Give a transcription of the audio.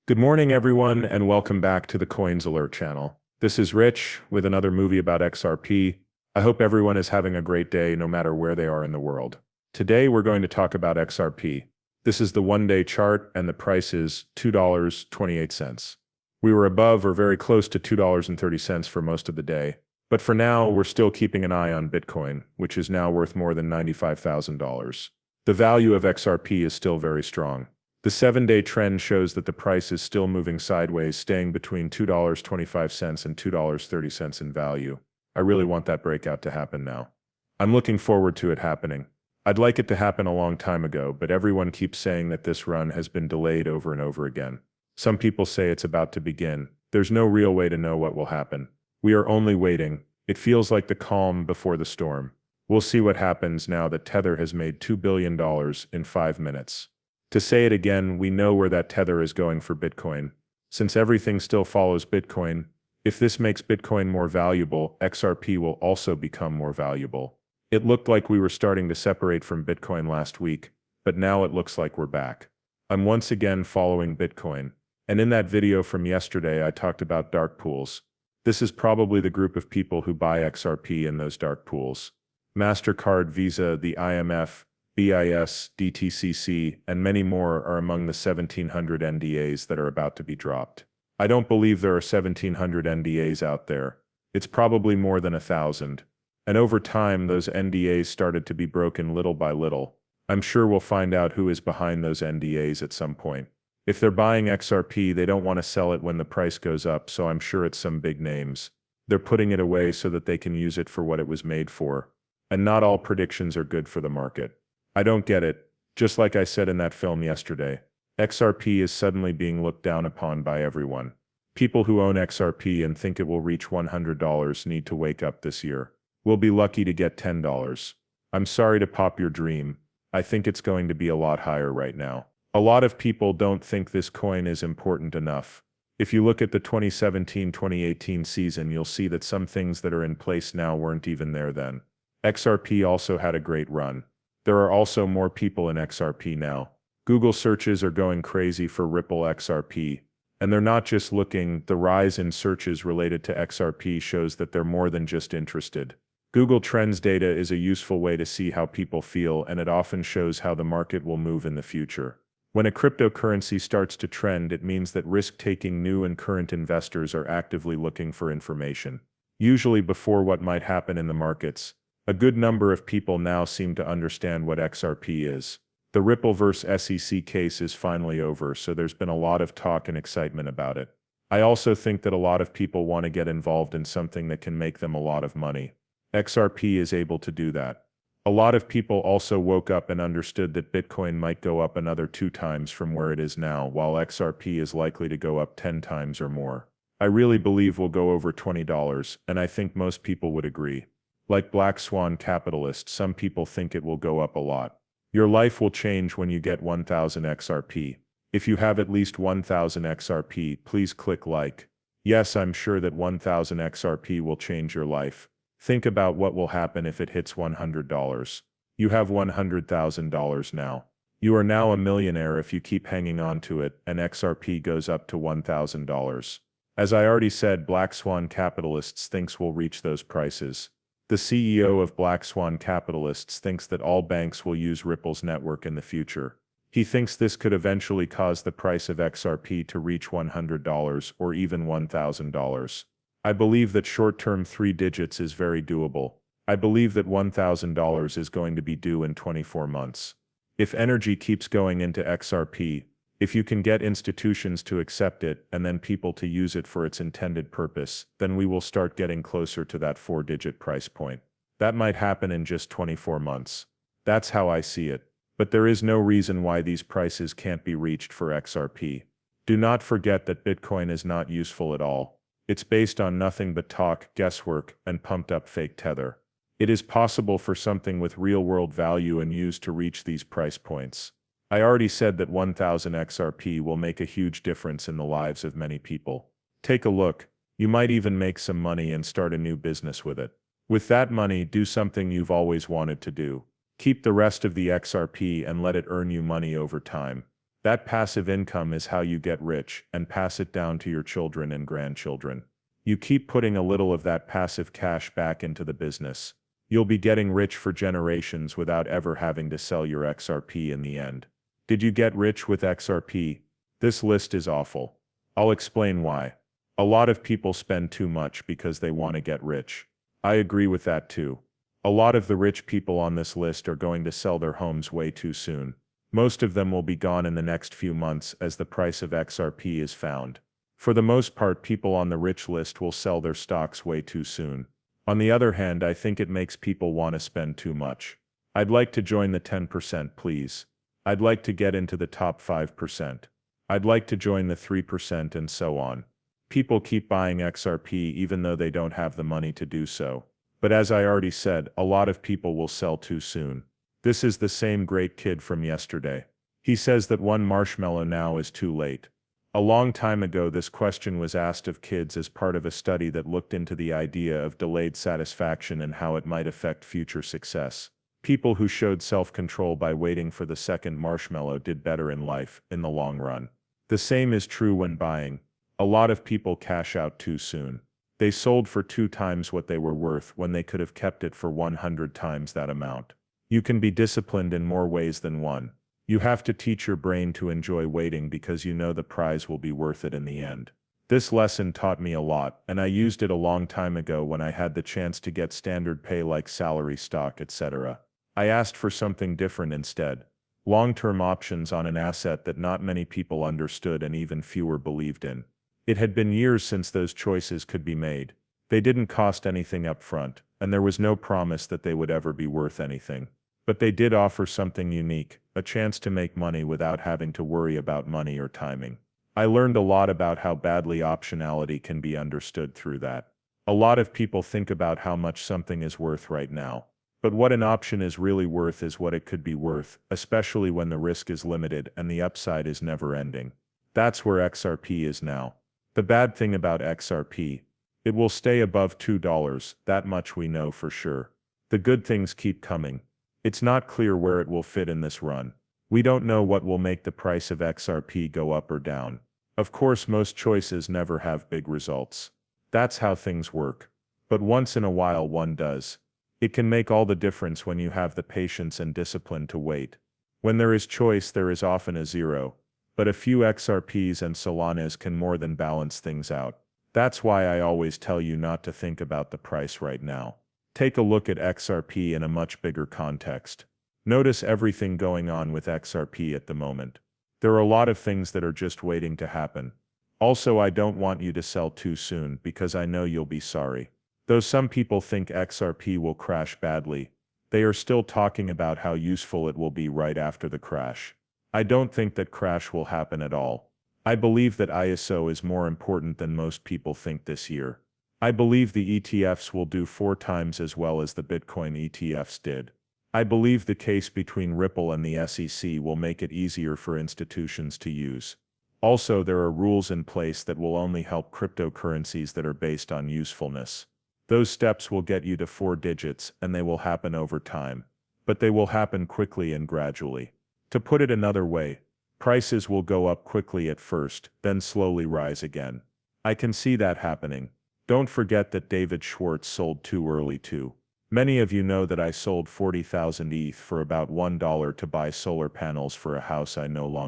Good morning, everyone, and welcome back to the Coins Alert channel. This is Rich with another movie about XRP. I hope everyone is having a great day no matter where they are in the world. Today, we're going to talk about XRP. This is the one-day chart, and the price is $2.28. We were above or very close to $2.30 for most of the day. But for now, we're still keeping an eye on Bitcoin, which is now worth more than $95,000. The value of XRP is still very strong. The 7-day trend shows that the price is still moving sideways, staying between $2.25 and $2.30 in value. I really want that breakout to happen now. I'm looking forward to it happening. I'd like it to happen a long time ago, but everyone keeps saying that this run has been delayed over and over again. Some people say it's about to begin. There's no real way to know what will happen. We are only waiting. It feels like the calm before the storm. We'll see what happens now that Tether has made $2 billion in 5 minutes. To say it again, we know where that tether is going for Bitcoin. Since everything still follows Bitcoin, if this makes Bitcoin more valuable, XRP will also become more valuable. It looked like we were starting to separate from Bitcoin last week, but now it looks like we're back. I'm once again following Bitcoin, and in that video from yesterday I talked about dark pools. This is probably the group of people who buy XRP in those dark pools. MasterCard, Visa, the IMF, BIS, DTCC, and many more are among the 1,700 NDAs that are about to be dropped. I don't believe there are 1,700 NDAs out there. It's probably more than 1,000. And over time, those NDAs started to be broken little by little. I'm sure we'll find out who is behind those NDAs at some point. If they're buying XRP, they don't want to sell it when the price goes up, so I'm sure it's some big names. They're putting it away so that they can use it for what it was made for. And not all predictions are good for the market. I don't get it. Just like I said in that film yesterday, XRP is suddenly being looked down upon by everyone. People who own XRP and think it will reach $100 need to wake up this year. We'll be lucky to get $10. I'm sorry to pop your dream. I think it's going to be a lot higher right now. A lot of people don't think this coin is important enough. If you look at the 2017-2018 season, you'll see that some things that are in place now weren't even there then. XRP also had a great run. There are also more people in XRP now. Google searches are going crazy for Ripple XRP. And they're not just looking, the rise in searches related to XRP shows that they're more than just interested. Google Trends data is a useful way to see how people feel, and it often shows how the market will move in the future. When a cryptocurrency starts to trend, it means that risk-taking new and current investors are actively looking for information. Usually before what might happen in the markets. A good number of people now seem to understand what XRP is. The Ripple vs. SEC case is finally over, so there's been a lot of talk and excitement about it. I also think that a lot of people want to get involved in something that can make them a lot of money. XRP is able to do that. A lot of people also woke up and understood that Bitcoin might go up another 2 times from where it is now, while XRP is likely to go up 10 times or more. I really believe we'll go over $20, and I think most people would agree. Like Black Swan capitalists, some people think it will go up a lot. Your life will change when you get 1,000 XRP. If you have at least 1,000 XRP, please click like. Yes, I'm sure that 1,000 XRP will change your life. Think about what will happen if it hits $100. You have $100,000 now. You are now a millionaire if you keep hanging on to it, and XRP goes up to $1,000. As I already said, Black Swan capitalists thinks we'll reach those prices. The CEO of Black Swan Capitalists thinks that all banks will use Ripple's network in the future. He thinks this could eventually cause the price of XRP to reach $100 or even $1,000. I believe that short-term 3 digits is very doable. I believe that $1,000 is going to be due in 24 months. If energy keeps going into XRP, if you can get institutions to accept it and then people to use it for its intended purpose, then we will start getting closer to that 4-digit price point. That might happen in just 24 months. That's how I see it. But there is no reason why these prices can't be reached for XRP. Do not forget that Bitcoin is not useful at all. It's based on nothing but talk, guesswork, and pumped-up fake tether. It is possible for something with real-world value and use to reach these price points. I already said that 1,000 XRP will make a huge difference in the lives of many people. Take a look. You might even make some money and start a new business with it. With that money, do something you've always wanted to do. Keep the rest of the XRP and let it earn you money over time. That passive income is how you get rich and pass it down to your children and grandchildren. You keep putting a little of that passive cash back into the business. You'll be getting rich for generations without ever having to sell your XRP in the end. Did you get rich with XRP? This list is awful. I'll explain why. A lot of people spend too much because they want to get rich. I agree with that too. A lot of the rich people on this list are going to sell their homes way too soon. Most of them will be gone in the next few months as the price of XRP is found. For the most part, people on the rich list will sell their stocks way too soon. On the other hand, I think it makes people want to spend too much. I'd like to join the 10%, please. I'd like to get into the top 5%. I'd like to join the 3% and so on. People keep buying XRP even though they don't have the money to do so. But as I already said, a lot of people will sell too soon. This is the same great kid from yesterday. He says that one marshmallow now is too late. A long time ago, this question was asked of kids as part of a study that looked into the idea of delayed satisfaction and how it might affect future success. People who showed self-control by waiting for the second marshmallow did better in life, in the long run. The same is true when buying. A lot of people cash out too soon. They sold for 2 times what they were worth when they could have kept it for 100 times that amount. You can be disciplined in more ways than one. You have to teach your brain to enjoy waiting because you know the prize will be worth it in the end. This lesson taught me a lot, and I used it a long time ago when I had the chance to get standard pay like salary, stock, etc. I asked for something different instead. Long-term options on an asset that not many people understood and even fewer believed in. It had been years since those choices could be made. They didn't cost anything up front, and there was no promise that they would ever be worth anything. But they did offer something unique, a chance to make money without having to worry about money or timing. I learned a lot about how badly optionality can be understood through that. A lot of people think about how much something is worth right now. But what an option is really worth is what it could be worth, especially when the risk is limited and the upside is never ending. That's where XRP is now. The bad thing about XRP, it will stay above $2, that much we know for sure. The good things keep coming. It's not clear where it will fit in this run. We don't know what will make the price of XRP go up or down. Of course, most choices never have big results. That's how things work. But once in a while one does. It can make all the difference when you have the patience and discipline to wait. When there is choice, there is often a zero. But a few XRPs and Solanas can more than balance things out. That's why I always tell you not to think about the price right now. Take a look at XRP in a much bigger context. Notice everything going on with XRP at the moment. There are a lot of things that are just waiting to happen. Also, I don't want you to sell too soon because I know you'll be sorry. Though some people think XRP will crash badly, they are still talking about how useful it will be right after the crash. I don't think that crash will happen at all. I believe that ISO is more important than most people think this year. I believe the ETFs will do 4 times as well as the Bitcoin ETFs did. I believe the case between Ripple and the SEC will make it easier for institutions to use. Also, there are rules in place that will only help cryptocurrencies that are based on usefulness. Those steps will get you to 4 digits and they will happen over time. But they will happen quickly and gradually. To put it another way, prices will go up quickly at first, then slowly rise again. I can see that happening. Don't forget that David Schwartz sold too early too. Many of you know that I sold 40,000 ETH for about $1 to buy solar panels for a house I no longer